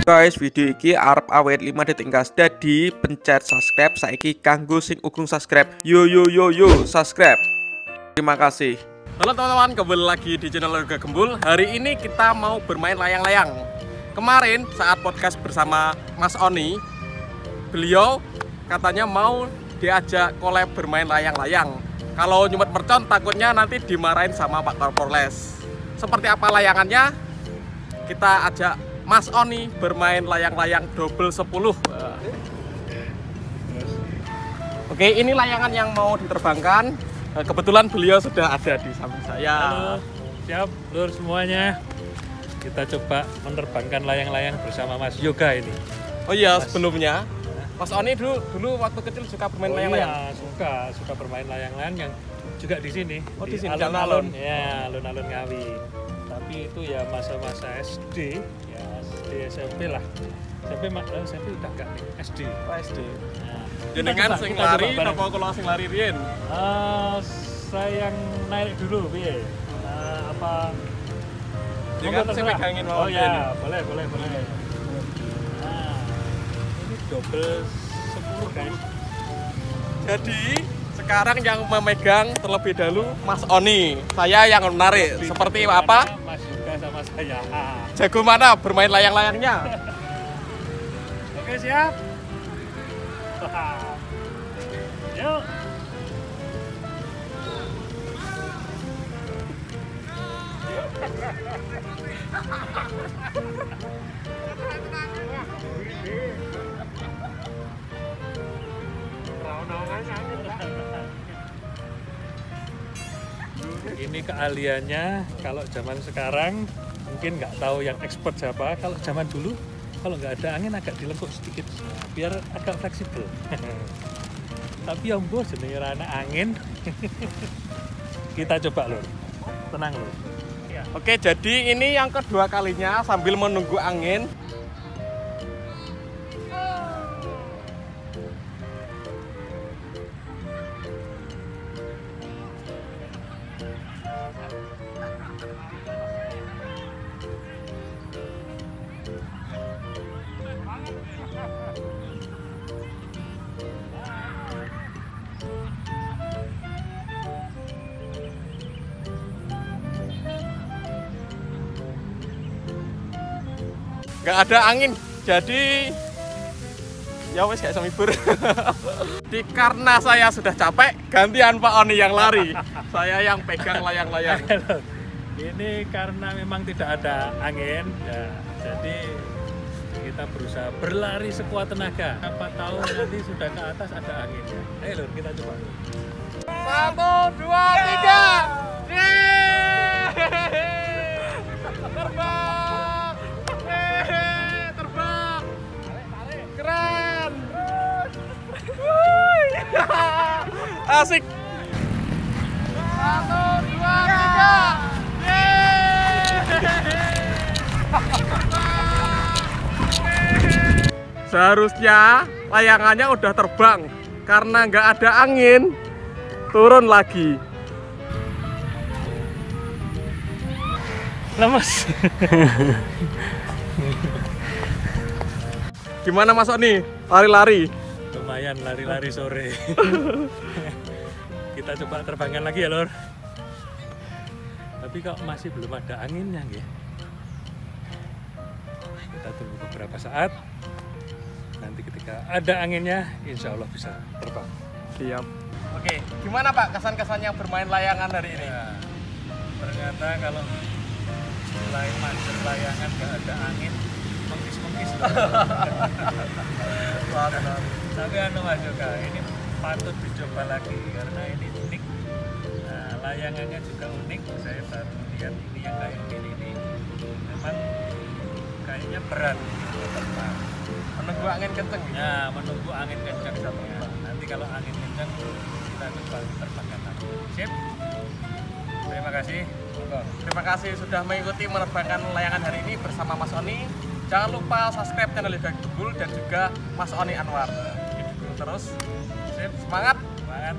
Guys, video iki arep awet 5 detik gas. Dadi pencet subscribe saiki kanggo sing ugung subscribe. Yo subscribe. Terima kasih. Halo teman-teman, kembali lagi di channel Warga Gembul. Hari ini kita mau bermain layang-layang. Kemarin saat podcast bersama Mas Oni, beliau katanya mau diajak collab bermain layang-layang. Kalau nyumet mercon takutnya nanti dimarahin sama Pak Korporles. Seperti apa layangannya? Kita ajak Mas Oni bermain layang-layang double 10. Oke, ini layangan yang mau diterbangkan. Kebetulan beliau sudah ada di samping saya. Halo, siap lur semuanya. Kita coba menerbangkan layang-layang bersama Mas Yoga ini. Oh iya, sebelumnya Mas Oni dulu waktu kecil suka bermain layang-layang. Iya, suka bermain layang-layang yang juga di sini. Oh, di sini alun-alun. Ya, alun-alun Ngawi. Tapi itu ya masa-masa SD, ya SD SMP lah. SMP udah enggak nih, SD. Oh, SD. Nah, Jenengan sing lari apa kula sing lari riyen? Saya yang naik dulu piye? Apa Jangan sing megangin mawon. Oh ya, boleh. Nah, ini double 10 guys. Jadi sekarang yang memegang terlebih dahulu Mas Oni, saya yang menarik. Seperti apa? Mas Yoga sama saya. Jago mana bermain layang-layangnya? Oke, siap. Yuk. Ini keahliannya kalau zaman sekarang mungkin nggak tahu yang expert siapa. Kalau zaman dulu kalau nggak ada angin agak dilengkuk sedikit biar agak fleksibel. Tapi yang bos jenenge ana angin. Kita coba lho. Tenang lho. Oke, jadi ini yang kedua kalinya sambil menunggu angin. Gak ada angin, jadi ya wes kayak semibur. Jadi karena saya sudah capek, gantian Pak Oni yang lari, saya yang pegang layang-layang. Ini karena memang tidak ada angin, ya, jadi kita berusaha berlari sekuat tenaga. Apa tahu nanti sudah ke atas ada angin. Ayo lur, kita coba. 1, 2, 3, terbang, terbang, keren, asik. 1, 2, 3. Seharusnya layangannya udah terbang, karena nggak ada angin, turun lagi. Lemes. Gimana Mas Oni? Lari-lari? Lumayan lari-lari sore. Kita coba terbangkan lagi ya lor. Tapi kok masih belum ada anginnya ya. Kita tunggu beberapa saat. Nanti ketika ada anginnya, insya Allah bisa terbang. Siap. Oke, gimana Pak kesan-kesannya bermain layangan hari ini? Ya, ternyata kalau selain manjur layangan nggak ada angin, mengkis-mengkis. Tapi anu Mas Yoga, ini patut dicoba lagi karena ini unik. Nah, layangannya juga unik. Saya baru lihat ini yang kayak gini ini memang kayaknya berat untuk terbang. Menunggu angin kenceng. Ya, menunggu angin kencang satunya. Nanti kalau angin kencang kita coba terbangkan lagi. Sip. Terima kasih. Terima kasih sudah mengikuti menerbangkan layangan hari ini bersama Mas Oni. Jangan lupa subscribe channel Warga Gembul dan juga Mas Oni Anwar. Dukung terus. Sip, semangat. Semangat.